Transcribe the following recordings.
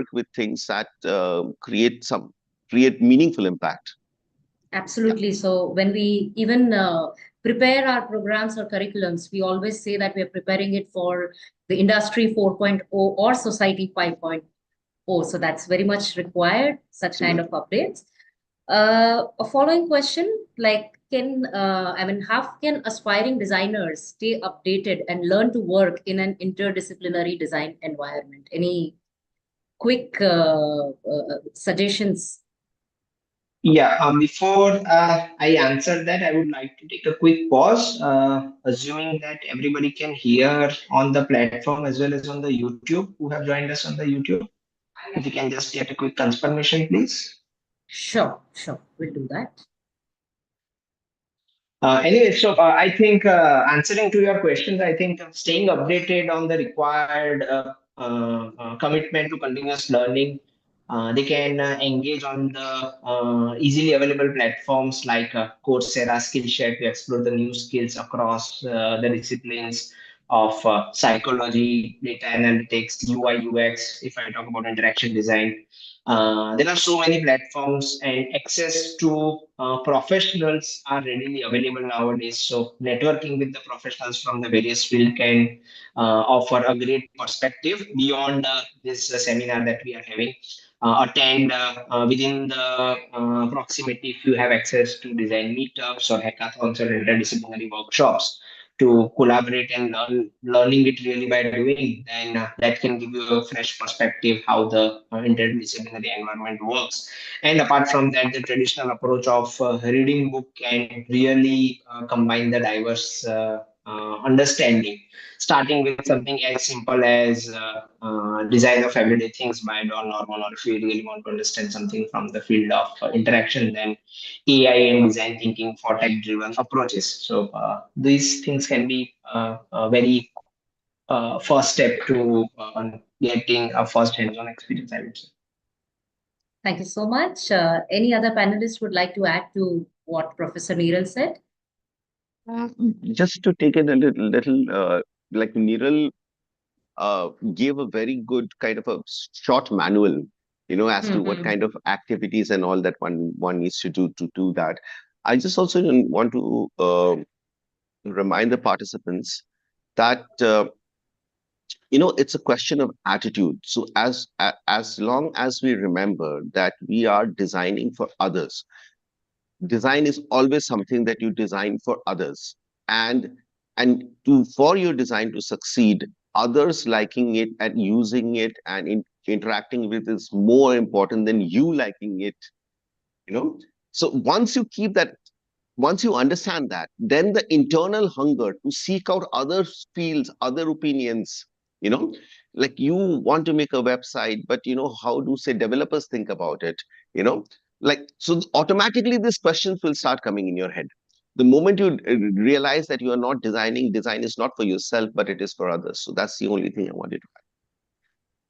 work with things that create meaningful impact. Absolutely. So when we even prepare our programs or curriculums, we always say that we are preparing it for the industry 4.0 or society 5.0. So that's very much required, such kind of updates. A following question, like how can aspiring designers stay updated and learn to work in an interdisciplinary design environment? Any quick suggestions? Yeah, before I answer that, I would like to take a quick pause, assuming that everybody can hear on the platform as well as on the YouTube who have joined us on the YouTube. If you can just get a quick confirmation, please. Sure, we'll do that. Anyway, so I think answering to your questions, I think staying updated on the required commitment to continuous learning, they can engage on the easily available platforms like Coursera, Skillshare to explore the new skills across the disciplines of psychology, data analytics, UI, UX, if I talk about interaction design. There are so many platforms and access to professionals are readily available nowadays. So networking with the professionals from the various field can offer a great perspective beyond this seminar that we are having. Attend within the proximity if you have access to design meetups or hackathons or interdisciplinary workshops to collaborate and learning it really by doing, then that can give you a fresh perspective how the interdisciplinary environment works. And apart from that, the traditional approach of reading book can really combine the diverse understanding, starting with something as simple as design of everyday things by Don Norman, or if you really want to understand something from the field of interaction, then AI and design thinking for tech-driven approaches. So these things can be a very first step to getting a first hands-on experience, I would say. Thank you so much. Any other panelists would like to add to what Professor Niral said? Just to take it a little like Niral gave a very good kind of a short manual, as to what kind of activities and all that one needs to do that. I just also want to remind the participants that it's a question of attitude. So as long as we remember that we are designing for others, design is always something that you design for others, and for your design to succeed, others liking it and using it and interacting with it is more important than you liking it. So once you understand that, then the internal hunger to seek out other fields, other opinions, like you want to make a website, but how do, say, developers think about it, so automatically these questions will start coming in your head. The moment you realize that you are not designing, design is not for yourself, but it is for others. So that's the only thing I wanted to add.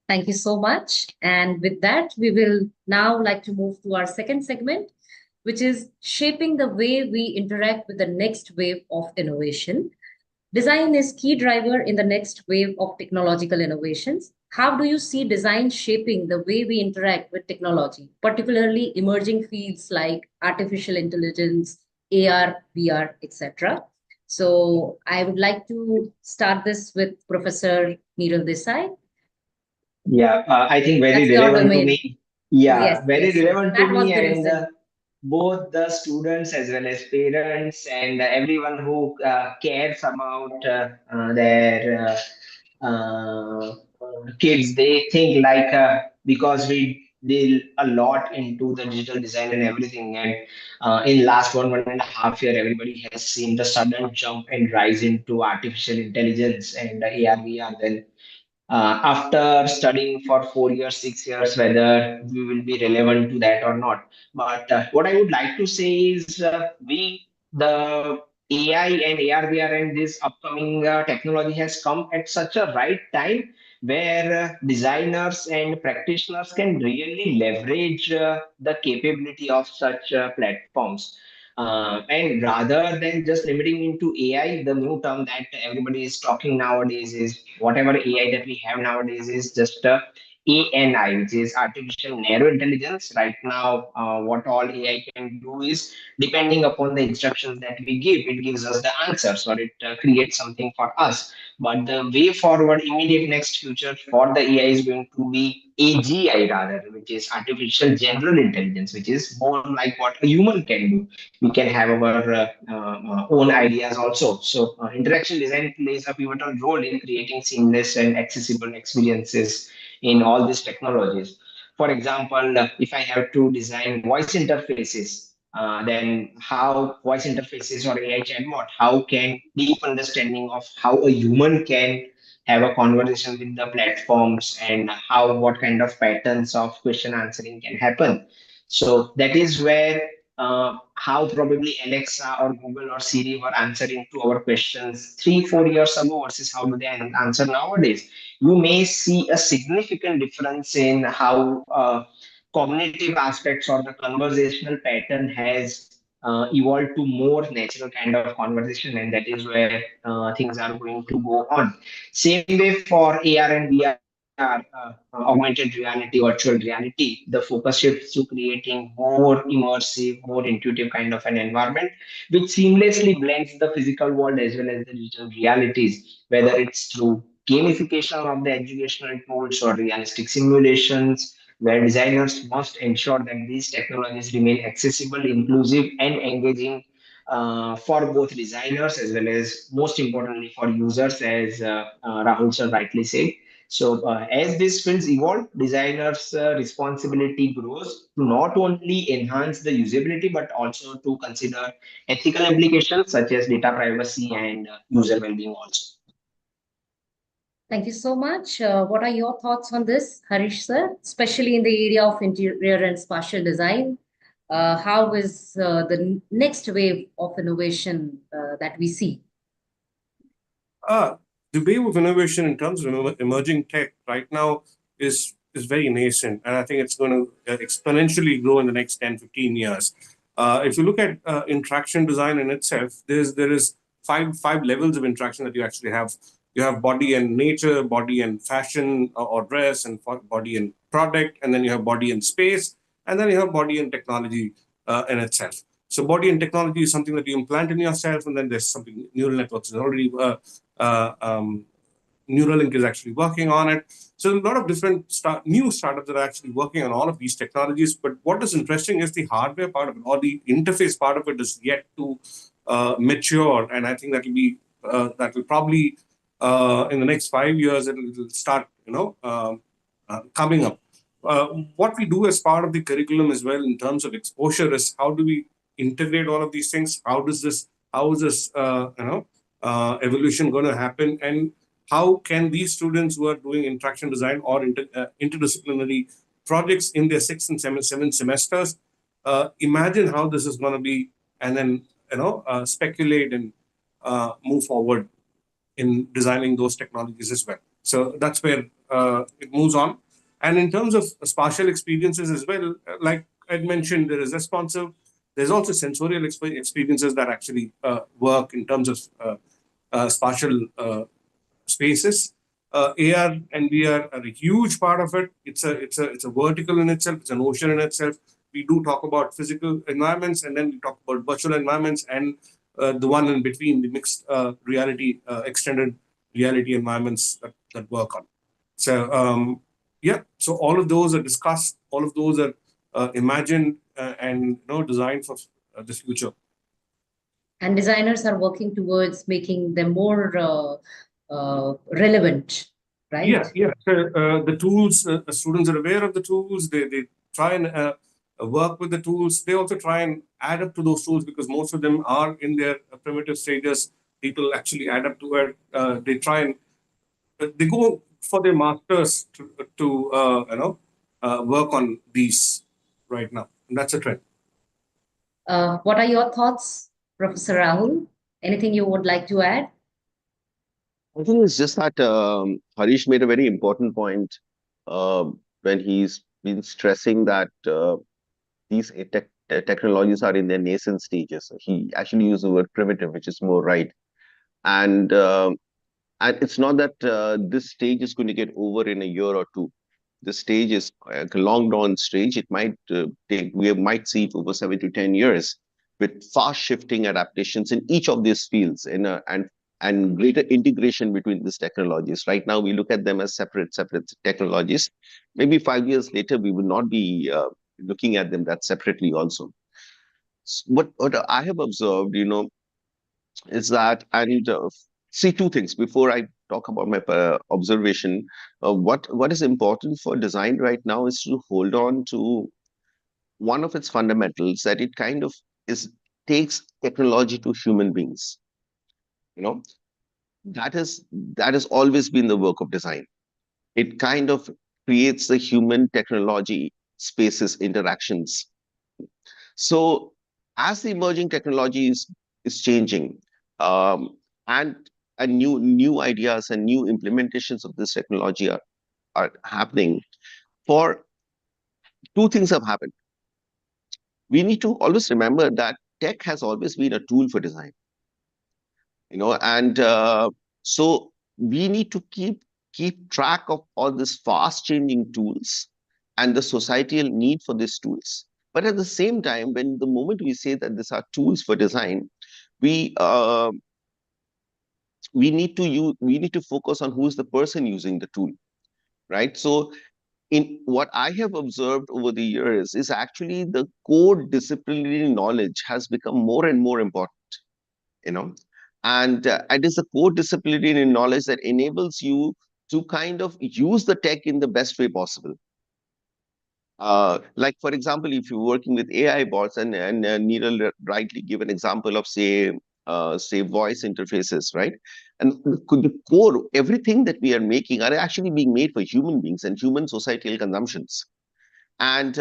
Thank you so much. And with that, we will now like to move to our second segment, which is shaping the way we interact with the next wave of innovation. Design is key driver in the next wave of technological innovations. How do you see design shaping the way we interact with technology, particularly emerging fields like artificial intelligence, AR, VR, etc.? So I would like to start this with Professor Niral Desai. Yeah, I think very That's your relevant to domain. me. Yeah, Yes, very yes, yes. relevant to That was me, the and reason. both the students as well as parents and everyone who cares about their kids. They think like because we deal a lot into the digital design and everything, and in last 1.5 year, everybody has seen the sudden jump and rise into artificial intelligence and AR, VR. Then after studying for 4 years, 6 years, whether we will be relevant to that or not. But what I would like to say is the AI and AR, VR and this upcoming technology has come at such a right time where designers and practitioners can really leverage the capability of such platforms. And rather than just limiting into AI, the new term that everybody is talking nowadays is whatever AI that we have nowadays is just ANI, which is artificial narrow intelligence. Right now, what all AI can do is, depending upon the instructions that we give, it gives us the answers or it creates something for us. But the way forward, immediate next future for the AI is going to be AGI rather, which is artificial general intelligence, which is more like what a human can do. We can have our own ideas also. So interaction design plays a pivotal role in creating seamless and accessible experiences in all these technologies. For example, if I have to design voice interfaces, then how voice interfaces or AI chatbot, how can deep understanding of how a human can have a conversation with the platforms and how what kind of patterns of question answering can happen. So that is where how probably Alexa or Google or Siri were answering to our questions 3 4 years ago versus how do they answer nowadays. You may see a significant difference in how cognitive aspects or the conversational pattern has evolved to more natural kind of conversation, and that is where things are going to go on. Same way for AR and VR, augmented reality, virtual reality, the focus shifts to creating more immersive, more intuitive kind of an environment, which seamlessly blends the physical world as well as the digital realities, whether it's through gamification of the educational tools or realistic simulations, where designers must ensure that these technologies remain accessible, inclusive, and engaging for both designers as well as, most importantly, for users, as Rahul sir rightly said. So, as these fields evolve, designers' responsibility grows to not only enhance the usability but also to consider ethical implications such as data privacy and user well-being also. Thank you so much. What are your thoughts on this, Harish sir, especially in the area of interior and spatial design? How is the next wave of innovation that we see? Uh, the wave of innovation in terms of emerging tech right now is very nascent, and I think it's going to exponentially grow in the next 10, 15 years. If you look at interaction design in itself, there is five levels of interaction that you actually have. You have body and nature, body and fashion or dress, and body and product, and then you have body and space, and then you have body and technology in itself. So body and technology is something that you implant in yourself, and then there's something neural networks is already uh, um, Neuralink is actually working on it. So a lot of different new startups that are actually working on all of these technologies. But what is interesting is the hardware part of it, or the interface part of it, is yet to mature, and I think that will probably in the next 5 years it'll start coming up. What we do as part of the curriculum as well in terms of exposure is how do we integrate all of these things? How is this evolution going to happen, and how can these students who are doing interaction design or interdisciplinary projects in their sixth and seventh semesters imagine how this is going to be, and then speculate and move forward in designing those technologies as well. So that's where it moves on. And in terms of spatial experiences as well, like I mentioned, there is responsive. There's also sensorial experiences that actually work in terms of spatial spaces. AR and VR are a huge part of it. It's a vertical in itself. It's an ocean in itself. We do talk about physical environments, and then we talk about virtual environments, and the one in between, the mixed reality, extended reality environments that work on. So yeah, so all of those are discussed. All of those are imagined and designed for the future. And designers are working towards making them more relevant, right? Yeah. So the tools, students are aware of the tools. They try and work with the tools. They also try and add up to those tools because most of them are in their primitive stages. People actually add up to it. They try and they go for their masters to work on these right now. And that's a trend. What are your thoughts, Professor Rahul? Anything you would like to add? I think it's just that Harish made a very important point when he's been stressing that these technologies are in their nascent stages. He actually used the word primitive, which is more right. And and it's not that this stage is going to get over in a year or two. the stage is a long drawn stage. It might we might see it over 7 to 10 years with fast shifting adaptations in each of these fields and greater integration between these technologies. Right now, we look at them as separate technologies. Maybe 5 years later, we will not be looking at them that separately also. What I have observed, is that I need to see two things before I talk about my observation. What is important for design right now is to hold on to one of its fundamentals, that it kind of is takes technology to human beings. You know, that has always been the work of design. It kind of creates the human technology spaces interactions. So as the emerging technology is changing, um, and new ideas and new implementations of this technology are happening, for two things have happened. We need to always remember that tech has always been a tool for design, and so we need to keep track of all these fast changing tools and the societal need for these tools. But at the same time, when the moment we say that these are tools for design, we uh, we need to focus on who is the person using the tool, right? So in what I have observed over the years is actually the core disciplinary knowledge has become more and more important, you know and it is the core disciplinary knowledge that enables you to kind of use the tech in the best way possible. Like for example, if you're working with AI bots, and Niral rightly give an example of say voice interfaces, right? And the core, everything that we are making are actually being made for human beings and human societal consumptions. And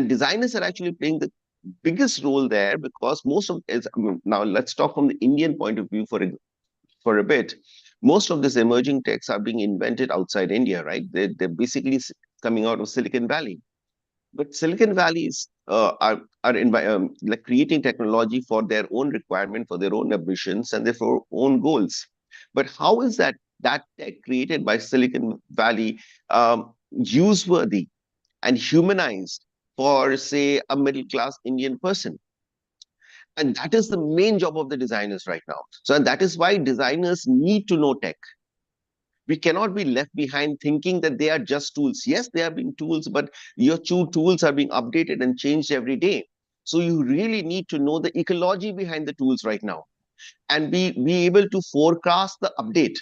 designers are actually playing the biggest role there, because most of now let's talk from the Indian point of view for a bit. Most of these emerging techs are being invented outside India, right? They're basically coming out of Silicon Valley. But Silicon Valley is like creating technology for their own requirement, for their own ambitions, and therefore own goals. But how is that tech created by Silicon Valley use-worthy and humanized for, say, a middle class Indian person? And that is the main job of the designers right now. So, and that is why designers need to know tech. We cannot be left behind thinking that they are just tools. Yes, they are being tools, but your two tools are being updated and changed every day. So you really need to know the ecology behind the tools right now, and be able to forecast the update.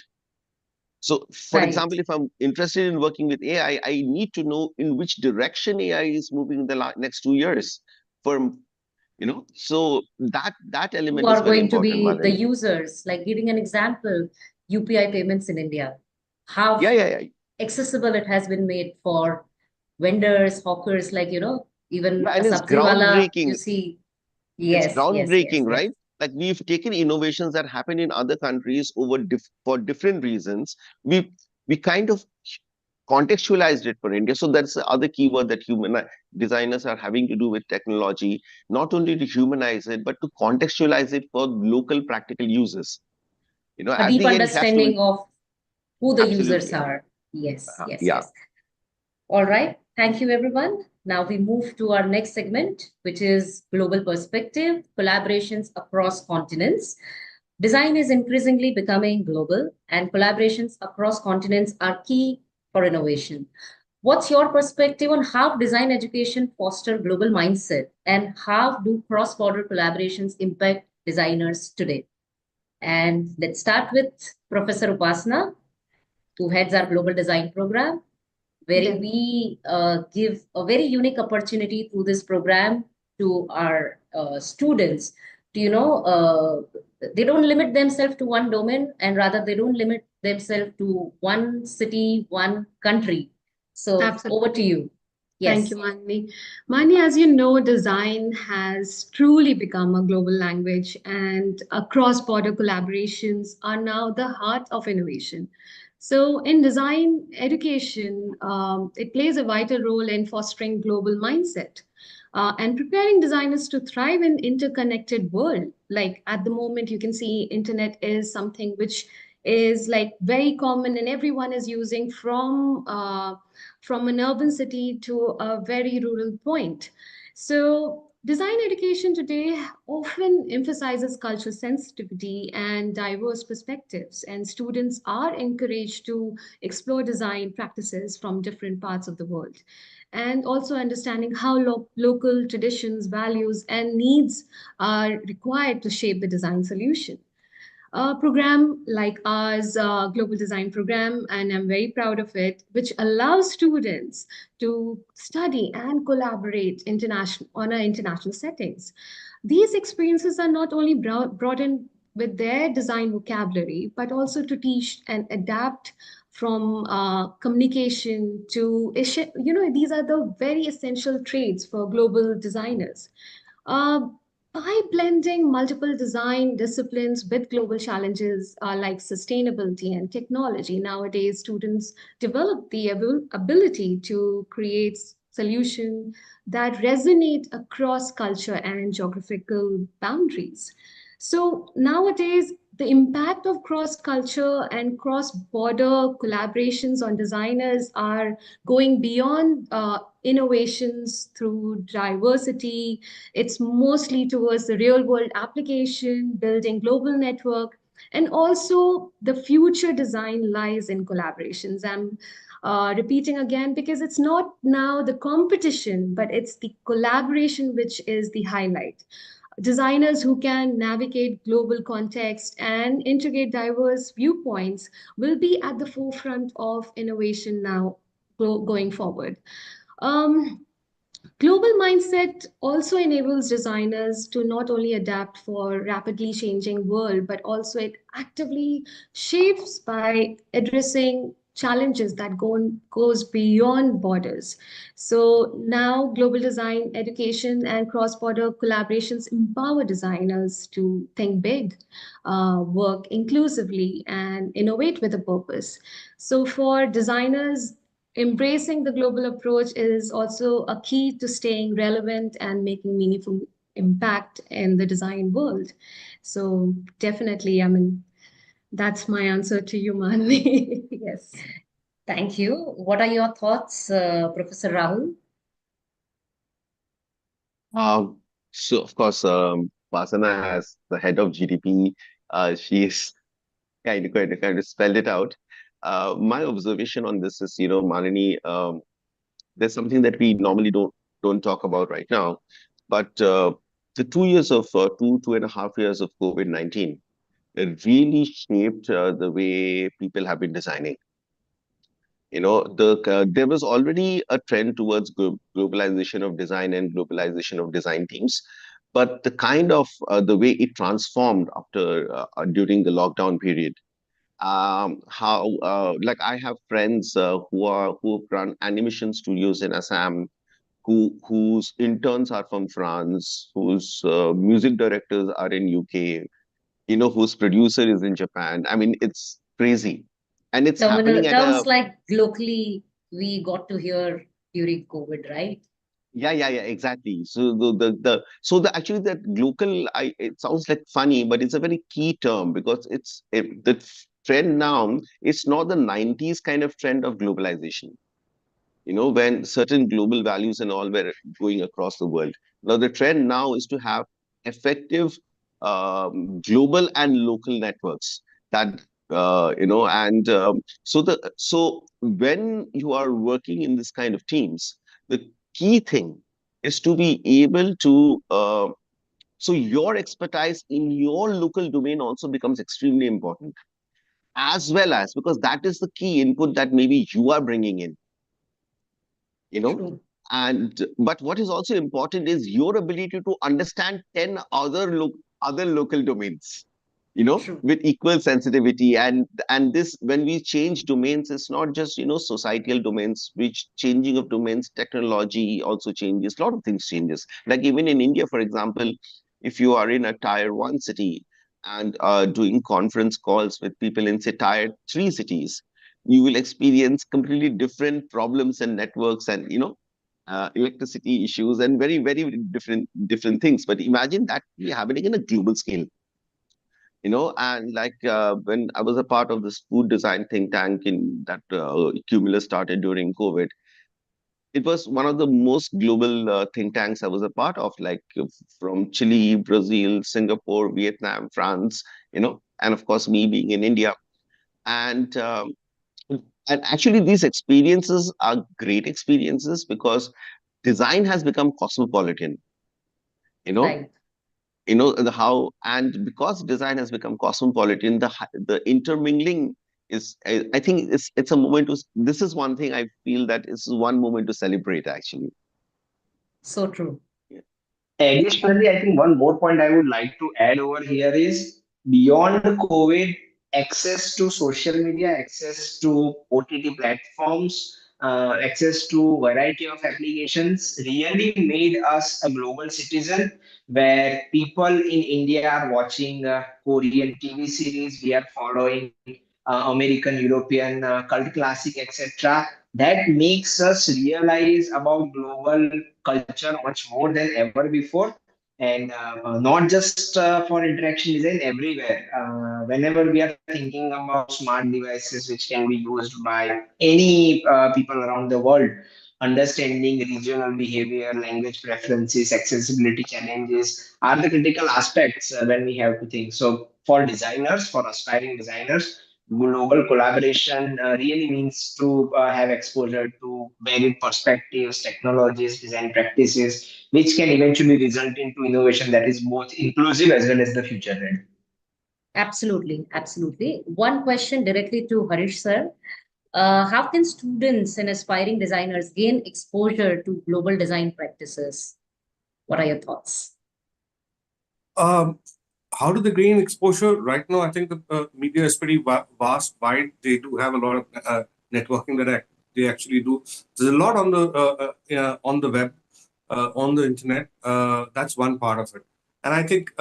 So, for Right. example, if I'm interested in working with AI, I need to know in which direction AI is moving in the next 2 years. For so that Who element is are very going to important, be the Manini. users? Like giving an example, UPI payments in India, how Yeah. accessible it has been made for vendors, hawkers, like, even Yeah, a and it's sabzi wala, you groundbreaking. see. It's Yes, yes, yes, groundbreaking, yes. right? Like we've taken innovations that happen in other countries for different reasons. We kind of contextualized it for India. So that's the other keyword that human designers are having to do with technology, not only to humanize it, but to contextualize it for local practical uses. A At deep the end, it has to understanding of who the users absolutely. are. Yes, yes, Yeah. yes. All right. Thank you, everyone. Now we move to our next segment, which is global perspective, collaborations across continents. Design is increasingly becoming global, and collaborations across continents are key for innovation. What's your perspective on how design education foster global mindset, and how do cross-border collaborations impact designers today? And let's start with Professor Upasna, who heads our global design program, where Then, we give a very unique opportunity through this program to our students to, they don't limit themselves to one domain, and rather they don't limit themselves to one city, one country. So over to absolutely. you. Thank Yes. you, Manini. Manini, as you know, design has truly become a global language, and cross-border collaborations are now the heart of innovation. So, in design education, it plays a vital role in fostering global mindset and preparing designers to thrive in interconnected world. Like at the moment, you can see internet is something which is like very common and everyone is using from from an urban city to a very rural point. So, design education today often emphasizes cultural sensitivity and diverse perspectives, and students are encouraged to explore design practices from different parts of the world. And also understanding how local traditions, values, and needs are required to shape the design solution. A program like ours, Global Design Program, and I'm very proud of it, which allows students to study and collaborate international on our international settings. These experiences are not only broadened with their design vocabulary, but also to teach and adapt from communication to, these are the very essential traits for global designers. Uh, by blending multiple design disciplines with global challenges like sustainability and technology, nowadays students develop the ability to create solutions that resonate across culture and geographical boundaries. So nowadays, the impact of cross culture and cross border collaborations on designers are going beyond innovations through diversity. It's mostly towards the real world application, building global network, and also the future design lies in collaborations. I'm repeating again because it's not now the competition, but it's the collaboration which is the highlight. Designers who can navigate global context and integrate diverse viewpoints will be at the forefront of innovation now going forward. Um, Global mindset also enables designers to not only adapt for rapidly changing world, but also it actively shapes by addressing challenges that goes beyond borders. So now global design education and cross-border collaborations empower designers to think big, work inclusively, and innovate with a purpose. So for designers, embracing the global approach is also a key to staying relevant and making meaningful impact in the design world. So definitely, I mean, that's my answer to you, Mani. Yes. Thank you. What are your thoughts, Professor Rahul? Um, so of course, Upasana as the head of GDP, she's kind of spelled it out. My observation on this is, Manini, there's something that we normally don't talk about right now, but the 2 years of 2.5 years of COVID-19, it really shaped the way people have been designing. There was already a trend towards globalization of design and globalization of design teams, but the way it transformed after during the lockdown period, how like I have friends who run animation studios in Assam, whose interns are from France, whose music directors are in UK, whose producer is in Japan. I mean, it's crazy, and it's happening at a Terms like locally we got to hear during COVID, right? yeah, exactly. So actually that local, it sounds like funny, but it's a very key term because the trend now. It's not the 90s kind of trend of globalization. When certain global values and all were going across the world. Now the trend now is to have effective global and local networks that and so when you are working in this kind of teams, the key thing is to be able to so your expertise in your local domain also becomes extremely important, as well as because that is the key input that maybe you are bringing in, you know True, and but what is also important is your ability to understand 10 other local domains, true, with equal sensitivity. And this, when we change domains, it's not just societal domains, which changing of domains, technology also changes, a lot of things changes. Like even in India, for example, if you are in a tier 1 city and doing conference calls with people in, say, tier 3 cities, you will experience completely different problems and networks and electricity issues and very, very different things. But imagine that happening in a global scale. And like when I was a part of this food design think tank in that Cumulus started during COVID, it was one of the most global think tanks I was a part of, like from Chile, Brazil, Singapore, Vietnam, France, and of course me being in India. And and actually, these experiences are great experiences because design has become cosmopolitan. You know, Right. the how, and because design has become cosmopolitan, the intermingling is. I think it's a moment to. This is one thing I feel that is one moment to celebrate. Actually, So true. yeah. Additionally, I think one more point I would like to add over here is beyond COVID, access to social media, access to OTT platforms, access to variety of applications really made us a global citizen where people in India are watching Korean TV series, we are following American, European, cult classic, etc. That makes us realize about global culture much more than ever before. And not just for interaction design, everywhere. Whenever we are thinking about smart devices which can be used by any people around the world, understanding regional behavior, language preferences, accessibility challenges are the critical aspects when we have to think. So, for designers, for aspiring designers, global collaboration really means to have exposure to varied perspectives, technologies, design practices, which can eventually result into innovation that is both inclusive as well as the future ready. Absolutely. Absolutely. One question directly to Harish sir. How can students and aspiring designers gain exposure to global design practices? What are your thoughts? Um, how do they gain exposure? Right now, I think the media is pretty vast, wide. They do have a lot of networking that they actually do. There's a lot on the web, on the internet. That's one part of it. And I think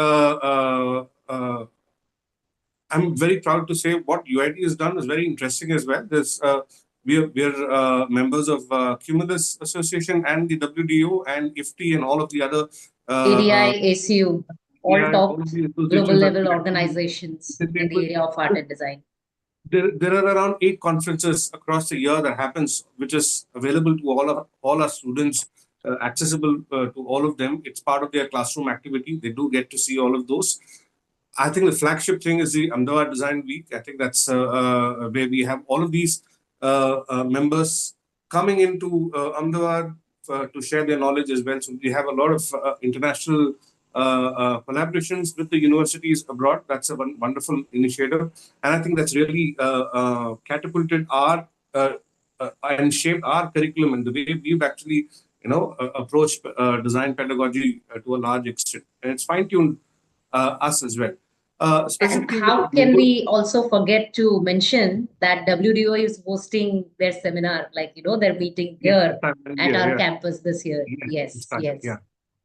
I'm very proud to say what UID has done is very interesting as well. We're members of Cumulus Association and the WDO and IFTI and all of the other ADI, ACU, all yeah, all top of the global associations that level we actually organizations in the integrate area of art with. and design. There are around 8 conferences across the year that happens, which is available to all our students, accessible to all of them. It's part of their classroom activity. They do get to see all of those. I think the flagship thing is the Ahmedabad Design Week. I think that's where we have all of these members coming into Ahmedabad to share their knowledge as well. So we have a lot of international collaborations with the universities abroad. That's a wonderful initiative, and I think that's really catapulted our and shaped our curriculum and the way we've actually approached design pedagogy to a large extent, and it's fine tuned us as well. And Specifically with how can global. we also forget to mention that WDO is hosting their seminar, like, they're meeting Yes, here this time of at year, our yeah. campus this year. Yes, this Yes, time, yes. yeah.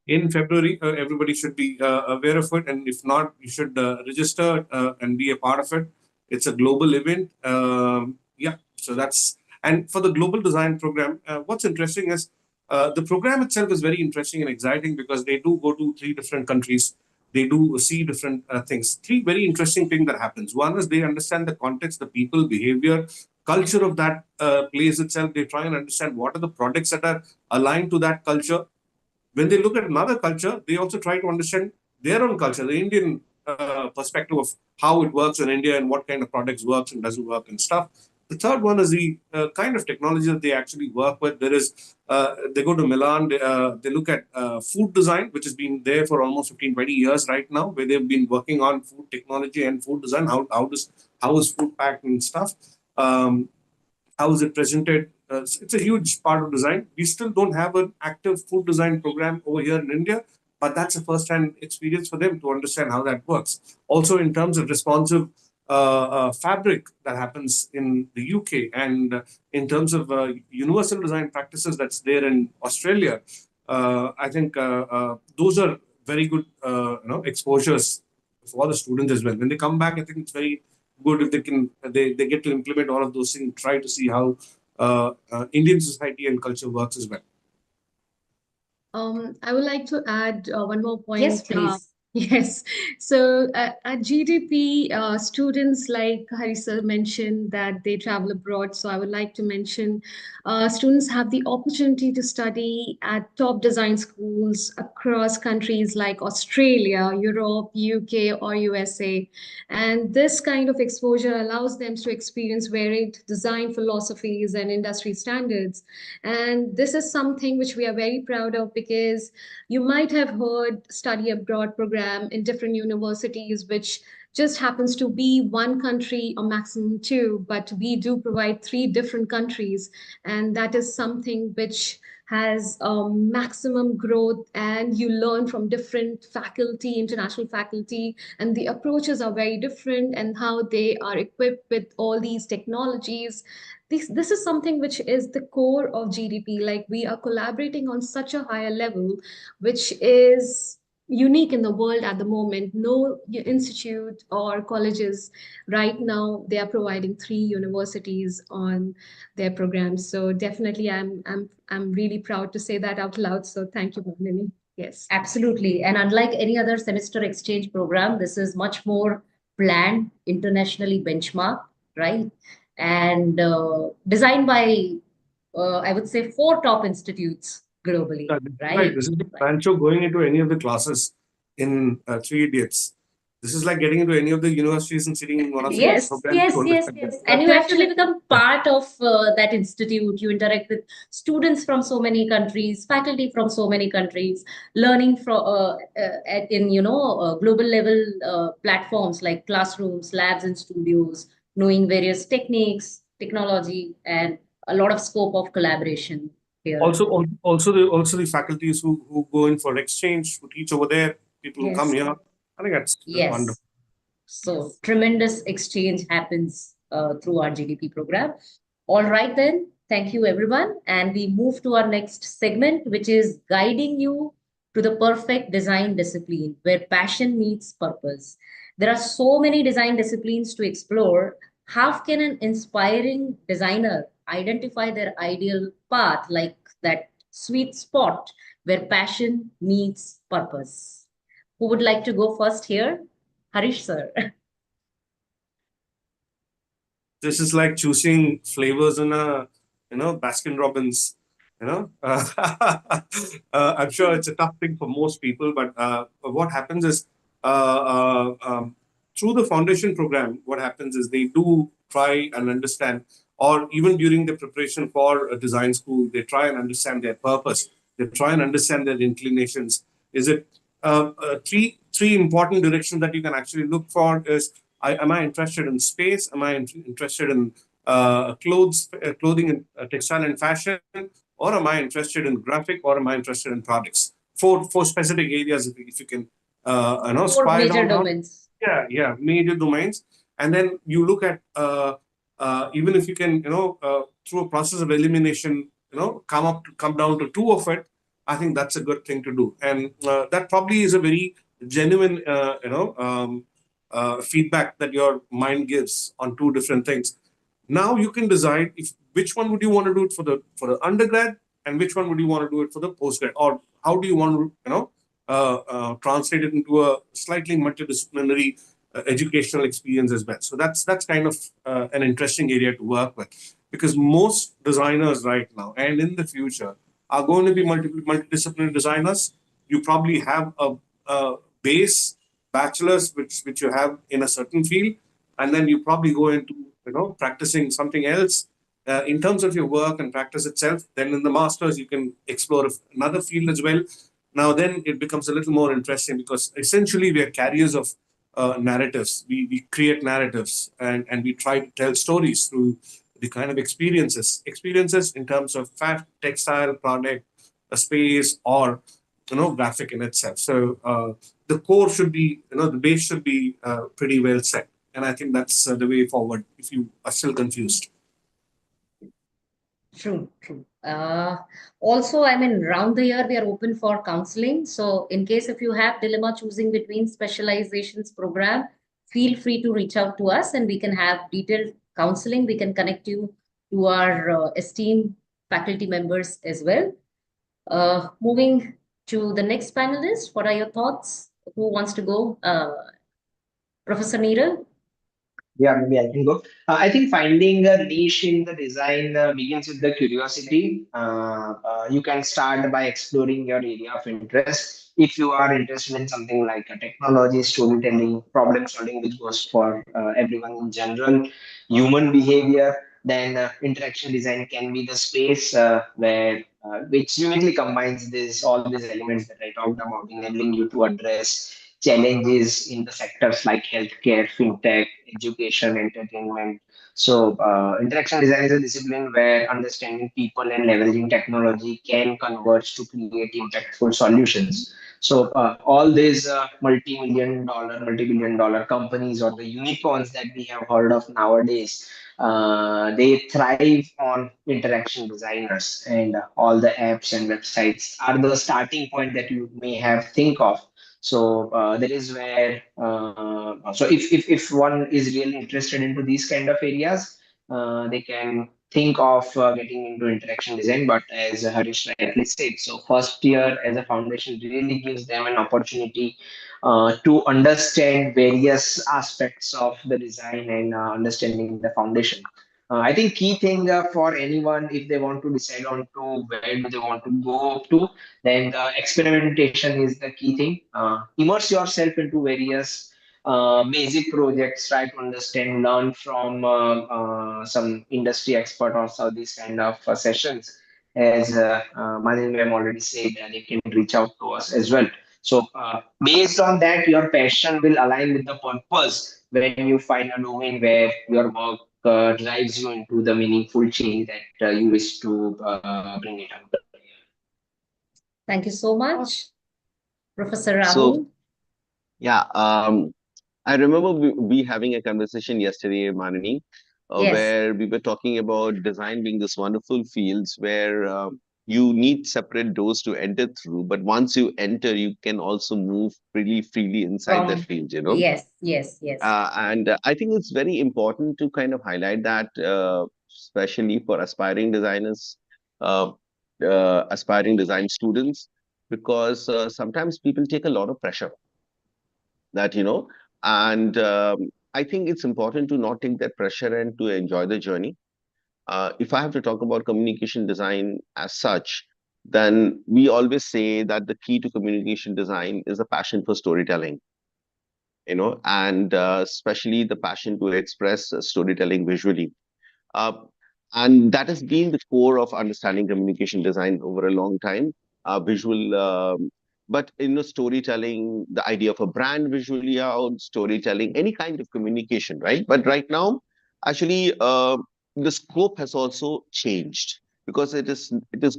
In February, everybody should be aware of it, and if not, you should register and be a part of it. It's a global event. Yeah, so that's and for the global design program. What's interesting is the program itself is very interesting and exciting because they do go to 3 different countries. They do see different things. 3 very interesting things that happens. One is they understand the context, the people, behavior, culture of that place itself. They try and understand what are the products that are aligned to that culture. When they look at another culture, they also try to understand their own culture, the Indian perspective of how it works in India and what kind of products works and doesn't work and stuff. The third one is the kind of technology that they actually work with. They go to Milan, they look at food design, which has been there for almost 15, 20 years right now, where they've been working on food technology and food design, how is food packed and stuff. Um, how is it presented? It's a huge part of design. We still don't have an active food design program over here in India, but that's a first-hand experience for them to understand how that works. Also, in terms of responsive fabric that happens in the UK, and in terms of universal design practices that's there in Australia, I think those are very good, exposures for the students as well. When they come back, I think it's very good if they get to implement all of those things, try to see how Indian society and culture works as well. I would like to add one more Yes, point. please. Yes. So at GDP, students like Harisa mentioned that they travel abroad. So I would like to mention students have the opportunity to study at top design schools across countries like Australia, Europe, UK, or USA. And this kind of exposure allows them to experience varied design philosophies and industry standards. And this is something which we are very proud of, because you might have heard study abroad program in different universities, which just happens to be one country or maximum two, but we do provide three different countries. And that is something which has maximum growth, and you learn from different faculty, international faculty, and the approaches are very different, and how they are equipped with all these technologies. This is something which is the core of GDP. Like, we are collaborating on such a higher level, which is unique in the world at the moment. No institute or colleges right now, they are providing three universities on their programs. So definitely, I'm really proud to say that out loud. So thank you, Manini. Yes. Absolutely. And unlike any other semester exchange program, this is much more planned, internationally benchmarked, right? And designed by, I would say, four top institutes globally, This is like right? this is like Pancho going into any of the classes in Three Idiots. This is like getting into any of the universities and sitting in one of the Yes, programs yes, to yes, understand yes. them. And you actually Definitely. become part of that institute. You interact with students from so many countries, faculty from so many countries, learning from in global level platforms like classrooms, labs, and studios, knowing various techniques, technology, and a lot of scope of collaboration here. Also the faculties who go in for exchange, who teach over there, people who come Yes, here. I think that's wonderful. yes. So tremendous exchange happens through our GDP program. All right, then. Thank you, everyone. And we move to our next segment, which is guiding you to the perfect design discipline where passion meets purpose. There are so many design disciplines to explore. How can an inspiring designer identify their ideal path, like that sweet spot where passion meets purpose? Who would like to go first here? Harish, sir. This is like choosing flavors in a Baskin Robbins. I'm sure it's a tough thing for most people, but what happens is uh, through the foundation program, what happens is they do try and understand, or even during the preparation for a design school, they try and understand their purpose. They try and understand their inclinations. Is it three important directions that you can actually look for is am I interested in space? Am I interested in clothing and textile and fashion? Or am I interested in graphic? Or am I interested in products? Four specific areas, if you can, Four spy major down on. domains. Yeah, major domains. And then you look at even if you can, through a process of elimination, come down to two of it. I think that's a good thing to do, and that probably is a very genuine, feedback that your mind gives on two different things. Now you can decide if which one would you want to do it for the undergrad, and which one would you want to do it for the postgrad, or how do you want to translate it into a slightly multidisciplinary educational experience as well. So that's kind of an interesting area to work with, because most designers right now and in the future are going to be multidisciplinary designers. You probably have a base bachelor's which you have in a certain field, and then you probably go into practicing something else in terms of your work and practice itself. Then in the masters you can explore another field as well. Now then it becomes a little more interesting, because essentially we are carriers of narratives. We create narratives, and we try to tell stories through the kind of experiences in terms of textile product, a space, or graphic in itself. So the core should be, the base should be pretty well set, and I think that's the way forward if you are still confused. True, true. Also, I mean, round the year we are open for counseling. So, in case if you have dilemma choosing between specializations program, feel free to reach out to us, and we can have detailed counseling. We can connect you to our esteemed faculty members as well. Moving to the next panelist, what are your thoughts, who wants to go? Professor Niral? Yeah, maybe I can go. I think finding a niche in the design begins with the curiosity. You can start by exploring your area of interest. If you are interested in something like a technology, storytelling, problem solving, which goes for everyone in general, human behavior, then interaction design can be the space where which uniquely combines this all these elements that I talked about, enabling you to address challenges in the sectors like healthcare, fintech, education, entertainment. So, interaction design is a discipline where understanding people and leveraging technology can converge to create impactful solutions. So, all these multi-billion dollar companies or the unicorns that we have heard of nowadays, they thrive on interaction designers, and all the apps and websites are the starting point that you may have think of. So that is where so if one is really interested into these kind of areas, they can think of getting into interaction design. But as Harish rightly said, so first year as a foundation really gives them an opportunity to understand various aspects of the design and understanding the foundation. I think key thing for anyone if they want to decide on to where do they want to go up to, then experimentation is the key thing. Immerse yourself into various basic projects, try to understand, learn from some industry expert or so these kind of sessions. As Manini ma'am already said, they can reach out to us as well. So based on that, your passion will align with the purpose when you find a domain where your work drives you into the meaningful change that you wish to bring it out. Thank you so much. Professor So Rahul? yeah, I remember we having a conversation yesterday, Manini, Yes. where we were talking about design being this wonderful fields where you need separate doors to enter through, but once you enter, you can also move pretty freely inside that From field, you know. yes, yes, yes. And I think it's very important to kind of highlight that, especially for uh, aspiring design students, because sometimes people take a lot of pressure that, and I think it's important to not take that pressure and to enjoy the journey. If I have to talk about communication design as such, then we always say that the key to communication design is a passion for storytelling, and especially the passion to express storytelling visually. Uh, and that has been the core of understanding communication design over a long time. Visual, but storytelling, the idea of a brand visually out, storytelling, any kind of communication, right? But right now, actually, the scope has also changed because it is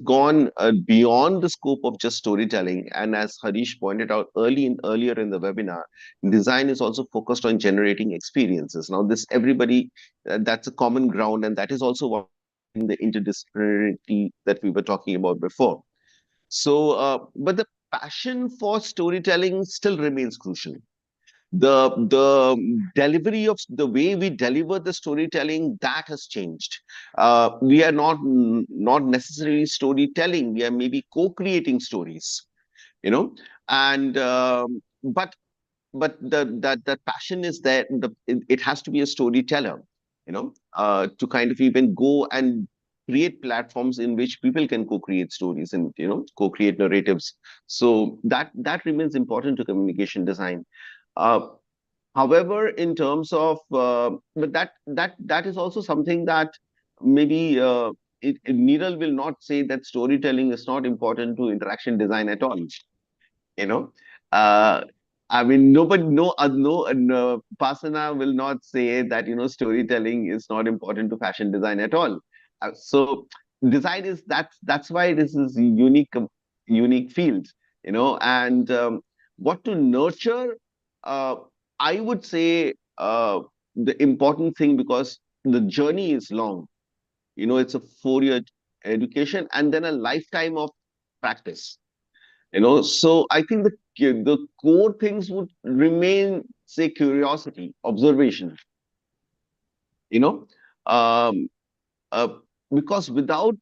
gone beyond the scope of just storytelling. And as Harish pointed out earlier in the webinar, design is also focused on generating experiences. Now, this everybody that's a common ground, and that is also what in the interdisciplinarity that we were talking about before. So, but the passion for storytelling still remains crucial. The delivery of the way we deliver the storytelling, that has changed. We are not necessarily storytelling. We are maybe co-creating stories, and but that passion is there. It has to be a storyteller, to kind of even go and create platforms in which people can co-create stories and co-create narratives. So that remains important to communication design. Uh, However, in terms of but that is also something that maybe Niral will not say that storytelling is not important to interaction design at all, you know uh, I mean, nobody, no Upasna will not say that storytelling is not important to fashion design at all. So design is that's why this is a unique field, and what to nurture. uh, I would say the important thing, because the journey is long. It's a 4-year education and then a lifetime of practice. So I think the core things would remain, say, curiosity, observation, you know um, uh, because without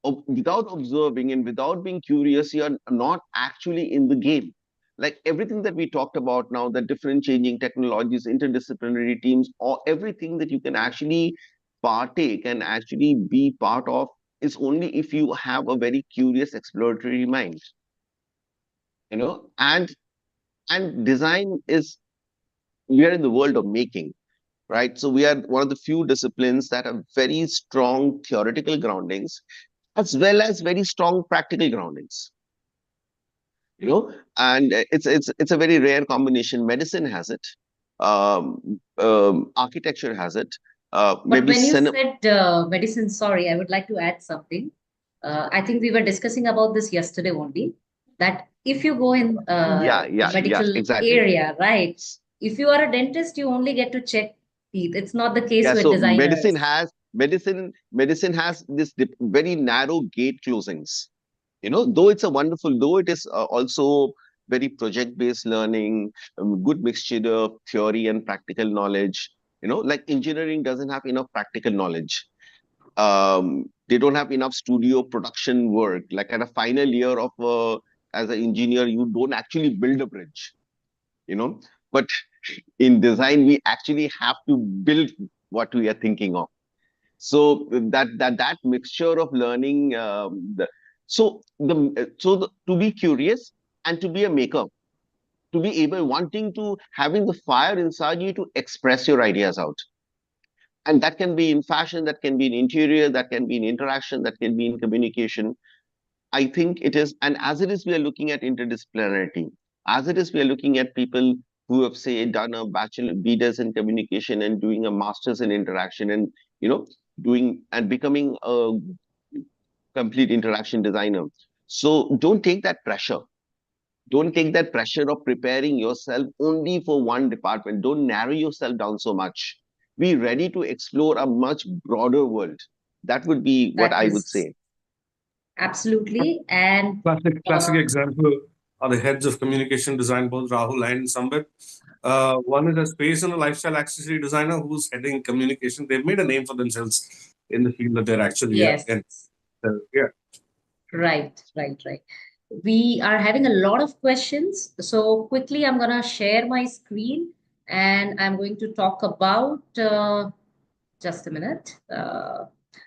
observing and without being curious, you are not actually in the game. like everything that we talked about now, the different changing technologies, interdisciplinary teams, or everything that you can actually partake and actually be part of is only if you have a very curious exploratory mind, and design is, we are in the world of making, right? So we are one of the few disciplines that have very strong theoretical groundings as well as very strong practical groundings, and it's a very rare combination. Medicine has it, architecture has it, But maybe when you said medicine, sorry, I would like to add something. I think we were discussing about this yesterday only, that if you go in yeah, the yeah, yeah, medical exactly. area, right? If you are a dentist, you only get to check teeth. It's not the case Yeah, with so designers. medicine has this very narrow gate closings. Though it's a wonderful, though it is also very project based learning, good mixture of theory and practical knowledge. Like engineering doesn't have enough practical knowledge. They don't have enough studio production work. Like at a final year of as an engineer, you don't actually build a bridge. you know but in design we actually have to build what we are thinking of. So that mixture of learning, to be curious and to be a maker, to be able, wanting to, having the fire inside you to express your ideas out, and that can be in fashion, that can be in interior, that can be in interaction, that can be in communication. I think it is, and as it is, we are looking at interdisciplinarity. As it is, we are looking at people who have, say, done a bachelor, BDes in communication and doing a master's in interaction, and doing and becoming a complete interaction designer. So don't take that pressure. Don't take that pressure of preparing yourself only for one department. Don't narrow yourself down so much. Be ready to explore a much broader world. That would be what That I would is say. absolutely. And Classic example are the heads of communication design, both Rahul and Sambit. One is a space and a lifestyle accessory designer who's heading communication. They've made a name for themselves in the field that they're actually yes, in. Yeah. right, right, right. We are having a lot of questions. So quickly, I'm going to share my screen and I'm going to talk about just a minute.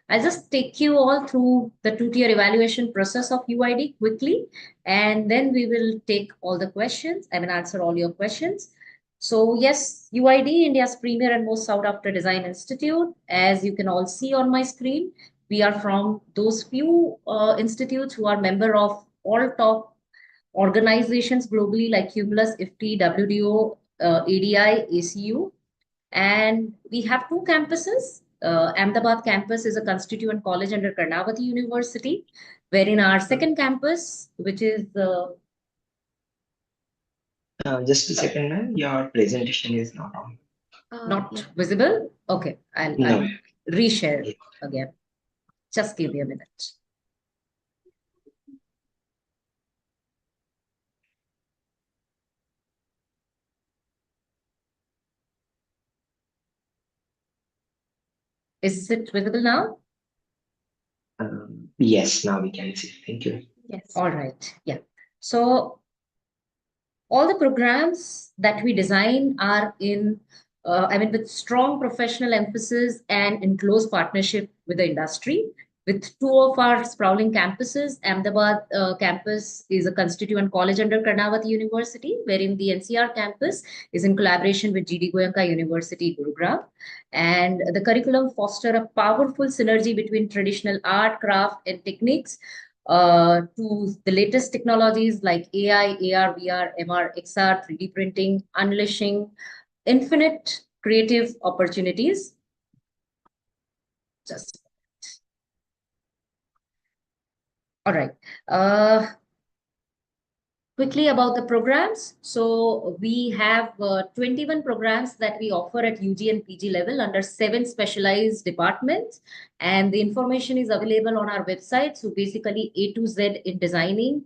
I'll just take you all through the two-tier evaluation process of UID quickly, and then we will take all the questions. I will answer all your questions. So yes, UID, India's premier and most sought after design institute. As you can all see on my screen, we are from those few institutes who are member of all top organizations globally like Cumulus, IFTI, WDO, ADI, ACU. And we have two campuses. Ahmedabad campus is a constituent college under Karnavati University, wherein our second campus, which is Just a second, ma'am. Your presentation is not on. not Yeah. visible. Okay, I'll No. reshare Yeah. again. Just give me a minute. Is it visible now? Yes, now we can see. Thank you. Yes. All right. Yeah. So all the programs that we design are in, with strong professional emphasis and in close partnership with the industry. With two of our sprawling campuses, Ahmedabad campus is a constituent college under Karnavati University, wherein the NCR campus is in collaboration with GD Goenka University, Gurugram. And the curriculum foster a powerful synergy between traditional art, craft, and techniques to the latest technologies like AI, AR, VR, MR, XR, 3D printing, unleashing infinite creative opportunities. Just all right. Quickly about the programs. So we have 21 programs that we offer at UG and PG level under 7 specialized departments. And the information is available on our website. So basically A to Z in designing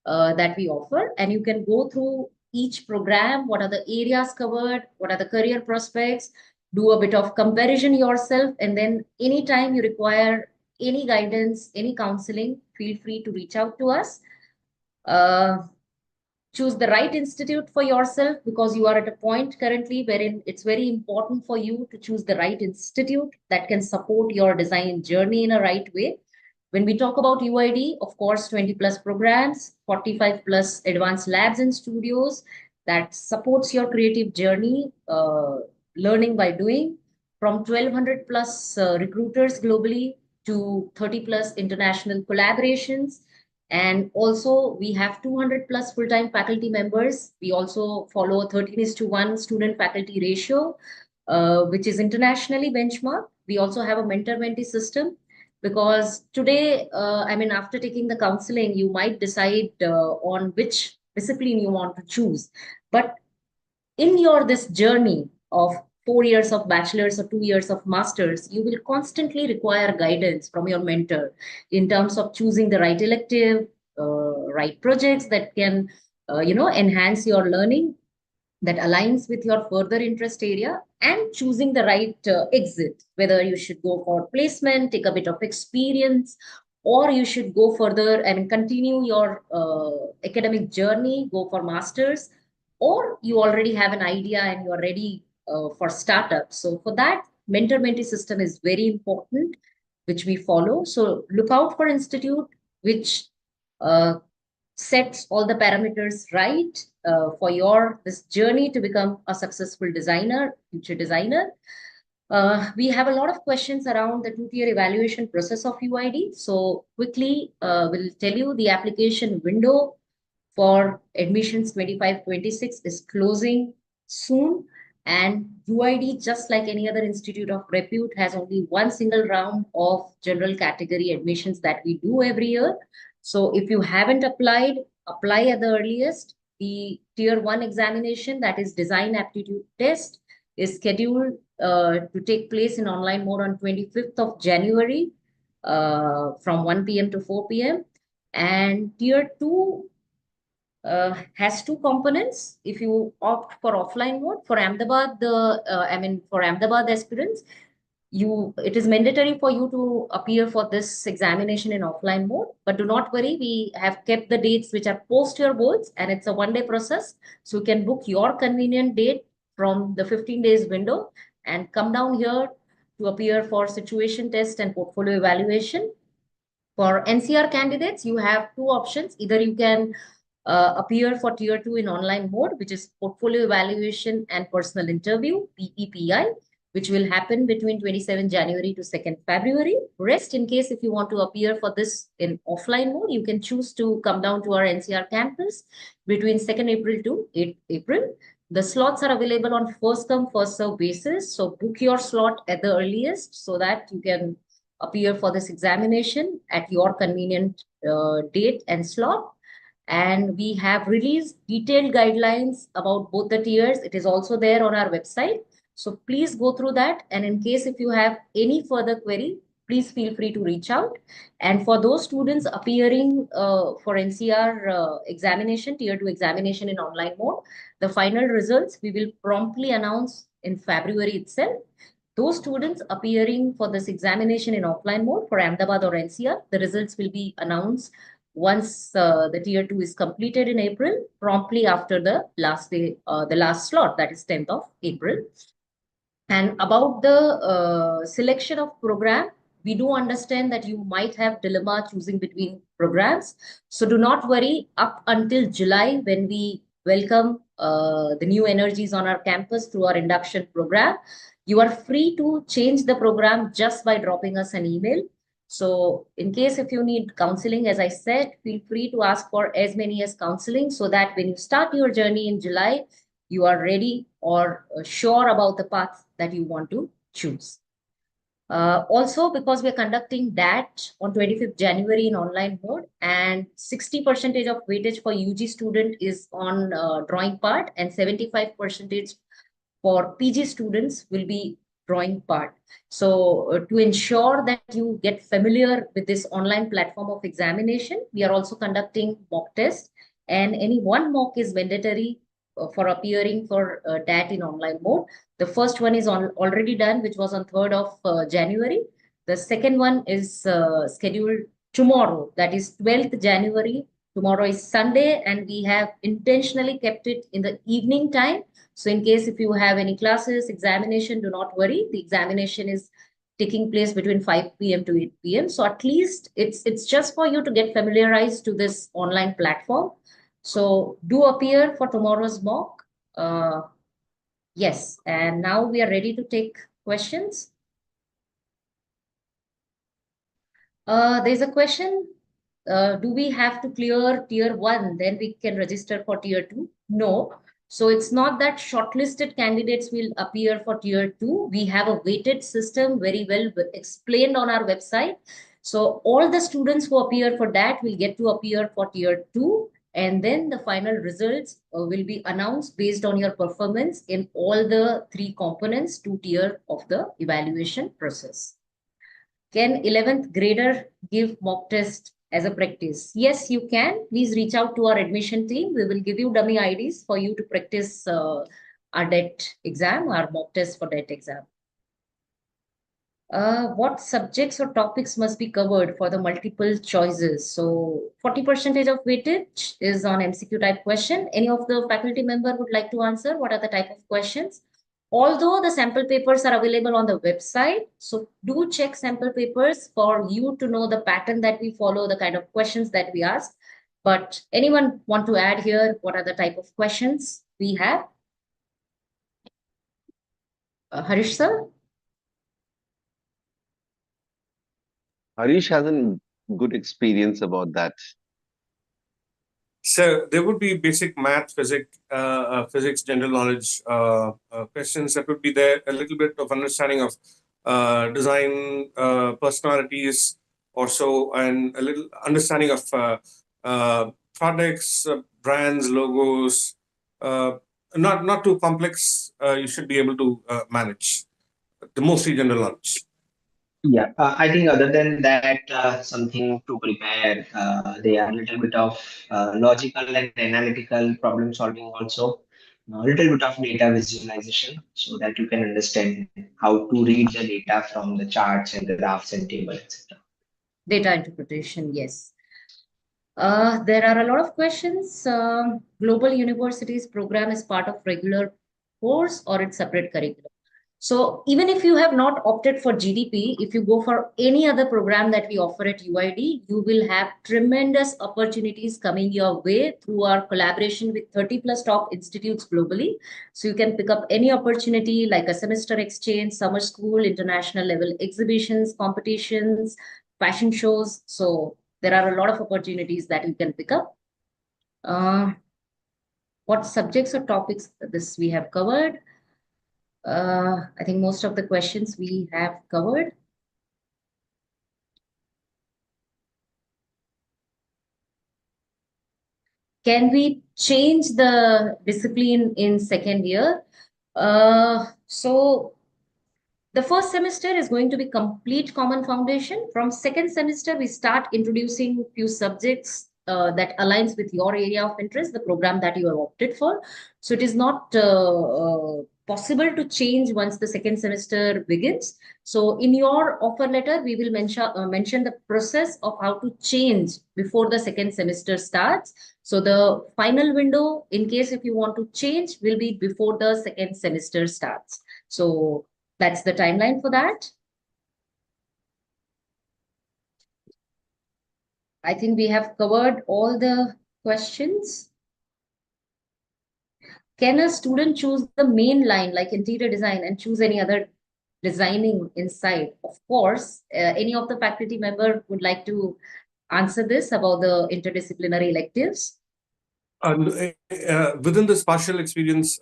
that we offer. And you can go through each program, what are the areas covered, what are the career prospects, do a bit of comparison yourself. And then anytime you require any guidance, any counseling, feel free to reach out to us. choose the right institute for yourself, because you are at a point currently wherein it's very important for you to choose the right institute that can support your design journey in a right way. When we talk about UID, of course, 20 plus programs, 45 plus advanced labs and studios that supports your creative journey, learning by doing, from 1,200 plus recruiters globally to 30 plus international collaborations. And also we have 200 plus full-time faculty members. We also follow a 13:1 student faculty ratio, which is internationally benchmarked. We also have a mentor-mentee system, because today, I mean, after taking the counseling, you might decide on which discipline you want to choose. But in your this journey of 4 years of bachelor's or 2 years of master's, you will constantly require guidance from your mentor in terms of choosing the right elective, right projects that can, enhance your learning, that aligns with your further interest area, and choosing the right exit, whether you should go for placement, take a bit of experience, or you should go further and continue your academic journey, go for masters, or you already have an idea and you're ready for startup. So for that, mentor-mentee system is very important, which we follow. So look out for institute which uh, sets all the parameters right for your this journey to become a successful designer, future designer. We have a lot of questions around the two-tier evaluation process of UID. So quickly, we'll tell you the application window for admissions 25-26 is closing soon. And UID, just like any other institute of repute, has only one single round of general category admissions that we do every year. So if you haven't applied, apply at the earliest. The tier 1 examination, that is design aptitude test, is scheduled to take place in online mode on 25th of January from 1 p.m. to 4 p.m. And tier 2 has two components. If you opt for offline mode, for Ahmedabad, for Ahmedabad aspirants, it is mandatory for you to appear for this examination in offline mode. But do not worry, we have kept the dates which are post your boards, and it's a one-day process. So you can book your convenient date from the 15 days window and come down here to appear for situation test and portfolio evaluation. For NCR candidates, you have two options. Either you can appear for tier 2 in online mode, which is portfolio evaluation and personal interview, PEPI, which will happen between 27 January to 2nd February. Rest, in case if you want to appear for this in offline mode, you can choose to come down to our NCR campus between 2nd April to 8th April. The slots are available on first come, first serve basis. So book your slot at the earliest so that you can appear for this examination at your convenient date and slot. And we have released detailed guidelines about both the tiers. It is also there on our website. So please go through that. And in case if you have any further query, please feel free to reach out. And for those students appearing for NCR examination, tier 2 examination in online mode, the final results we will promptly announce in February itself. Those students appearing for this examination in offline mode for Ahmedabad or NCR, the results will be announced once the tier 2 is completed in April, promptly after the last day, the last slot, that is 10th of April. And about the selection of program, we do understand that you might have dilemma choosing between programs. So do not worry, up until July, when we welcome the new energies on our campus through our induction program, you are free to change the program just by dropping us an email. So in case if you need counseling, as I said, feel free to ask for as many as counseling, so that when you start your journey in July, you are ready or sure about the path that you want to choose. Also, because we're conducting that on 25th January in online mode, and 60% of weightage for UG student is on drawing part, and 75% for PG students will be drawing part. So to ensure that you get familiar with this online platform of examination, we are also conducting mock test, and any one mock is mandatory for appearing for DAT in online mode. The first one is already done, which was on 3rd of January. The second one is scheduled tomorrow, that is 12th January Tomorrow is Sunday, and we have intentionally kept it in the evening time. So in case if you have any classes, examination, do not worry. The examination is taking place between 5 p.m. to 8 p.m. So at least it's just for you to get familiarized to this online platform. So do appear for tomorrow's mock. Yes, and now we are ready to take questions. There's a question. Do we have to clear tier 1, then we can register for tier 2? No. So it's not that shortlisted candidates will appear for tier 2. We have a weighted system very well explained on our website. So all the students who appear for that will get to appear for tier 2. And then the final results will be announced based on your performance in all the 3 components, 2 tier of the evaluation process. Can 11th grader give mock test as a practice? Yes, you can. Please reach out to our admission team. We will give you dummy IDs for you to practice our DET exam, our mock test for DET exam. What subjects or topics must be covered for the multiple choices? So 40% of weightage is on MCQ type question. Any of the faculty member would like to answer? What are the type of questions? Although the sample papers are available on the website, so do check sample papers for you to know the pattern that we follow, the kind of questions that we ask. But anyone want to add here, what are the type of questions we have? Hariesh sir? Harish has a good experience about that. So there would be basic math, physics, general knowledge questions that would be there. A little bit of understanding of design, personalities, also, and a little understanding of products, brands, logos. Not too complex. You should be able to manage. The mostly general knowledge. Yeah, I think other than that, something to prepare, they are a little bit of logical and analytical problem solving also, a little bit of data visualization so that you can understand how to read the data from the charts and graphs and tables, etc. Data interpretation, yes. There are a lot of questions. Global Universities program is part of regular course or it's separate curriculum. So even if you have not opted for GDP, if you go for any other program that we offer at UID, you will have tremendous opportunities coming your way through our collaboration with 30 plus top institutes globally. So you can pick up any opportunity like a semester exchange, summer school, international level exhibitions, competitions, fashion shows. So there are a lot of opportunities that you can pick up. What subjects or topics this we have covered? I think most of the questions we have covered. Can we change the discipline in second year? So the first semester is going to be complete common foundation. From second semester, we start introducing few subjects that aligns with your area of interest, the program that you have opted for. So it is not possible to change once the second semester begins. So in your offer letter, we will mention the process of how to change before the second semester starts. So the final window, in case if you want to change, will be before the second semester starts. So that's the timeline for that. I think we have covered all the questions. Can a student choose the main line like interior design and choose any other designing inside? Of course, any of the faculty member would like to answer this about the interdisciplinary electives. Within the spatial experience,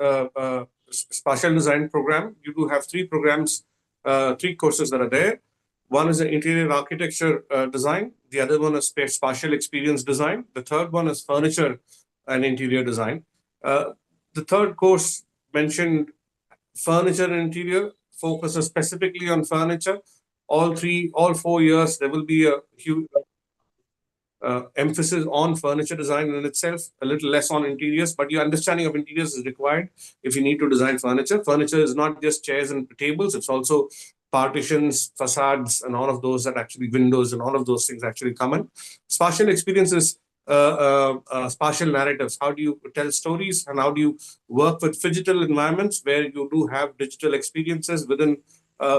spatial design program, you do have 3 programs, 3 courses that are there. One is an interior architecture design. The other one is spatial experience design. The third one is furniture and interior design. The third course mentioned furniture and interior, focuses specifically on furniture. All 4 years, there will be a huge emphasis on furniture design in itself, a little less on interiors, but your understanding of interiors is required if you need to design furniture. Furniture is not just chairs and tables, it's also partitions, facades, and all of those that actually windows and all of those things actually come in. Spatial experience is spatial narratives. How do you tell stories, and how do you work with phygital environments where you do have digital experiences within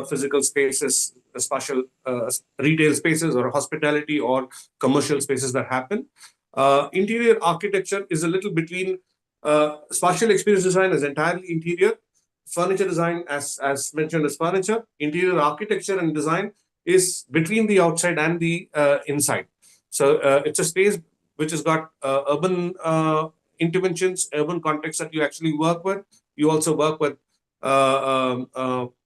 physical spaces, spatial retail spaces or hospitality or commercial spaces that happen. Interior architecture is a little between spatial experience design is entirely interior. Furniture design, as mentioned, is furniture. Interior architecture and design is between the outside and the inside. So it's a space which has got urban interventions, urban contexts that you actually work with. You also work with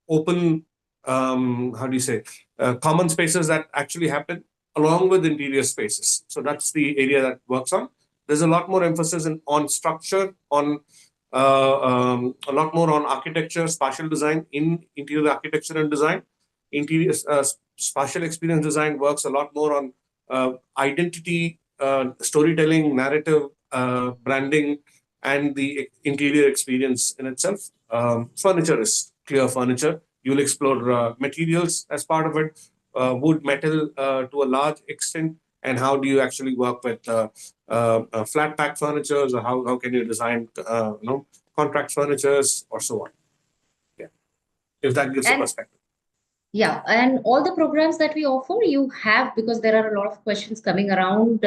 open, how do you say, common spaces that actually happen along with interior spaces. So that's the area that works on. There's a lot more emphasis on structure, on a lot more on architecture, spatial design in interior architecture and design. Interior spatial experience design works a lot more on identity, storytelling, narrative, branding, and the interior experience in itself. Furniture is clear furniture. You'll explore materials as part of it, wood, metal to a large extent, and how do you actually work with flat pack furnitures, or how can you design contract furnitures or so on. Yeah, if that gives a And perspective. yeah, and all the programs that we offer, you have, because there are a lot of questions coming around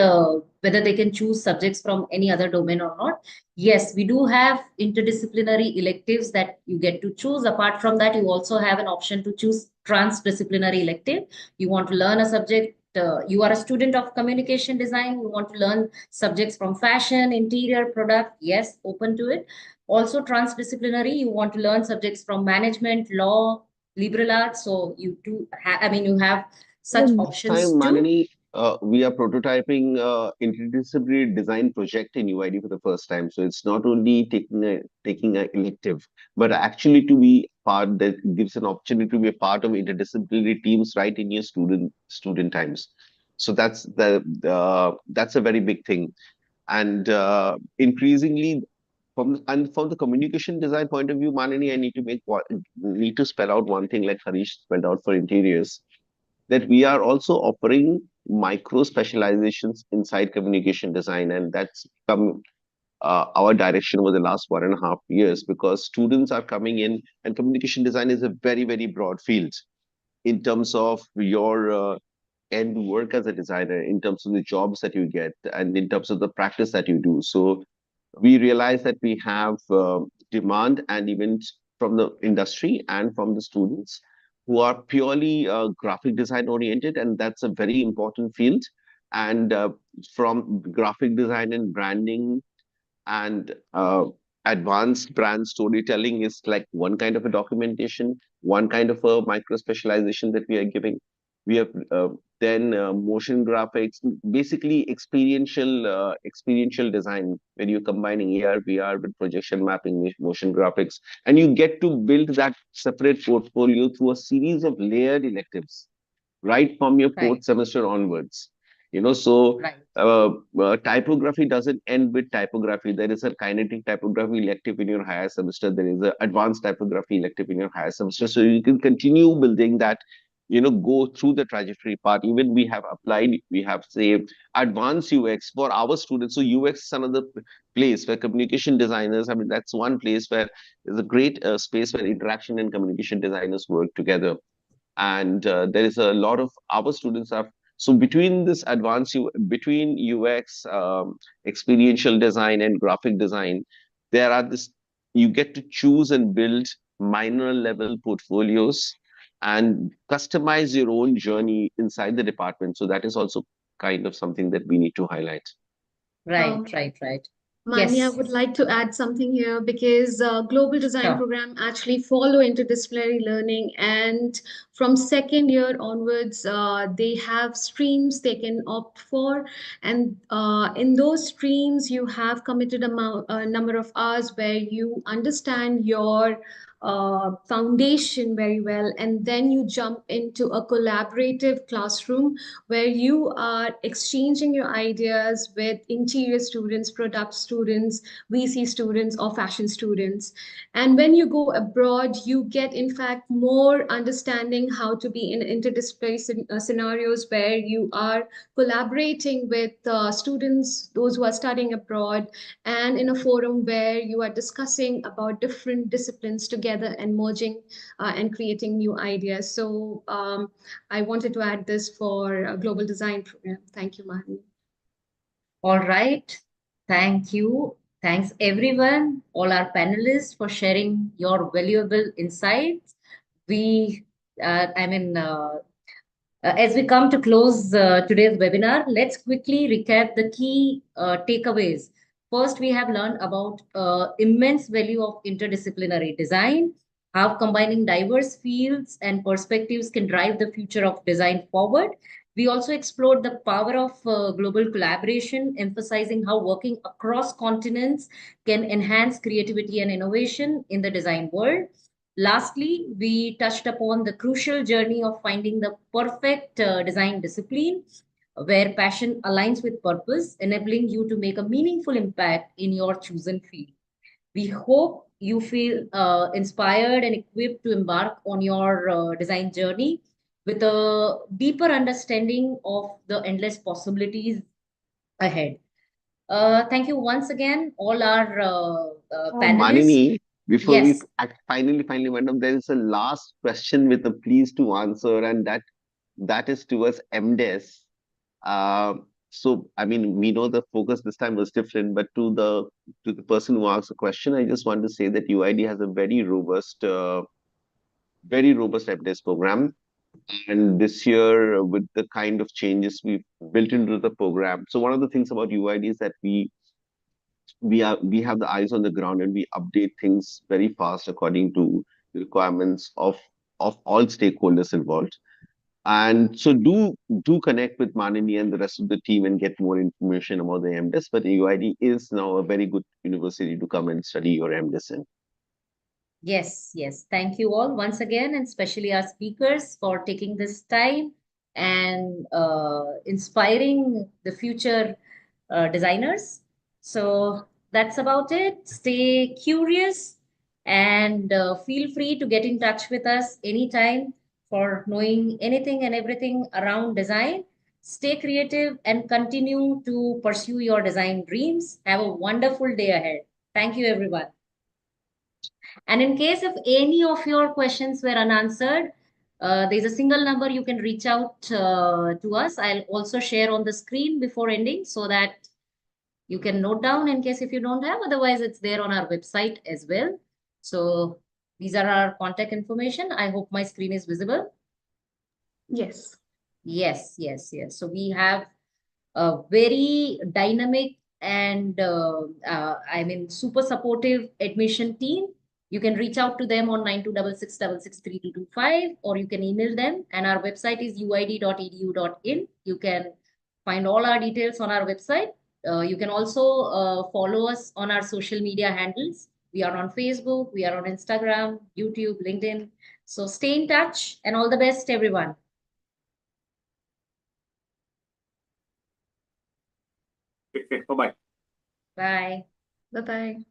whether they can choose subjects from any other domain or not. Yes, we do have interdisciplinary electives that you get to choose. Apart from that, you also have an option to choose transdisciplinary elective. You want to learn a subject, you are a student of communication design, you want to learn subjects from fashion, interior, product, yes, open to it. Also transdisciplinary, you want to learn subjects from management, law, liberal arts. So you do have, I mean, you have such This options time, too. Manini, we are prototyping interdisciplinary design project in UID for the first time. So it's not only taking an elective, but actually to be part that gives an opportunity to be a part of interdisciplinary teams right in your student times. So that's a very big thing. And increasingly, from the communication design point of view, Manini, I need to spell out one thing like Harish spelled out for interiors, that we are also offering micro specializations inside communication design, and that's come our direction over the last 1.5 years, because students are coming in, and communication design is a very broad field in terms of your end work as a designer, in terms of the jobs that you get, and in terms of the practice that you do. So we realize that we have demand, and even from the industry and from the students who are purely graphic design oriented, and that's a very important field. And from graphic design and branding and advanced brand storytelling is like one kind of a documentation, one kind of a micro specialization that we are giving. We have then motion graphics, basically experiential design, when you're combining AR, VR with projection mapping, motion graphics, and you get to build that separate portfolio through a series of layered electives right from your Right, fourth semester onwards. So right, typography doesn't end with typography. There is a kinetic typography elective in your higher semester. There is an advanced typography elective in your higher semester. So you can continue building that, go through the trajectory part. Even we have, say, advanced UX for our students. So UX is another place where communication designers, I mean, that's one place where there's a great space where interaction and communication designers work together. And there is a lot of our students have, so between this between UX, experiential design and graphic design, there are this, you get to choose and build minor level portfolios and customize your own journey inside the department. So that is also kind of something that we need to highlight. right, Um, right, right. Mani, I Yes, would like to add something here because global design sure. program actually follow interdisciplinary learning, and from second year onwards, they have streams they can opt for, and in those streams, you have committed amount a number of hours where you understand your foundation very well, and then you jump into a collaborative classroom where you are exchanging your ideas with interior students, product students, VC students, or fashion students. And when you go abroad, you get, in fact, more understanding how to be in interdisciplinary scenarios where you are collaborating with students, those who are studying abroad, and in a forum where you are discussing about different disciplines together and merging and creating new ideas. So I wanted to add this for a global design program. Thank you, Manini. All right. Thank you. Thanks, everyone, all our panelists, for sharing your valuable insights. We, I mean, as we come to close today's webinar, let's quickly recap the key takeaways. First, we have learned about immense value of interdisciplinary design, how combining diverse fields and perspectives can drive the future of design forward. We also explored the power of global collaboration, emphasizing how working across continents can enhance creativity and innovation in the design world. Lastly, we touched upon the crucial journey of finding the perfect design discipline where passion aligns with purpose, enabling you to make a meaningful impact in your chosen field. We hope you feel inspired and equipped to embark on your design journey with a deeper understanding of the endless possibilities ahead. Thank you once again, all our panelists. Manini, before we Yes. finally went up, there is a last question with a please to answer, and that is towards MDes. So, I mean, we know the focus this time was different, but to the person who asked the question, I just want to say that UID has a very robust MDes program. And this year, with the kind of changes we've built into the program, so one of the things about UID is that we have the eyes on the ground and we update things very fast according to the requirements of all stakeholders involved. And so do connect with Manini and the rest of the team and get more information about the MDes. But UID is now a very good university to come and study your MDes in. Yes, yes. Thank you all once again, and especially our speakers for taking this time and inspiring the future designers. So that's about it. Stay curious and feel free to get in touch with us anytime for knowing anything and everything around design. Stay creative and continue to pursue your design dreams. Have a wonderful day ahead. Thank you, everyone. And in case if any of your questions were unanswered, there's a single number you can reach out to us. I'll also share on the screen before ending so that you can note down in case if you don't have. Otherwise, it's there on our website as well. So these are our contact information. I hope my screen is visible. Yes. Yes, yes, yes. So we have a very dynamic and I mean super supportive admission team. You can reach out to them on 9266663225 or you can email them, and our website is uid.edu.in. You can find all our details on our website. You can also follow us on our social media handles. We are on Facebook, we are on Instagram, YouTube, LinkedIn. So stay in touch and all the best, everyone. Okay, bye-bye. Bye. Bye-bye.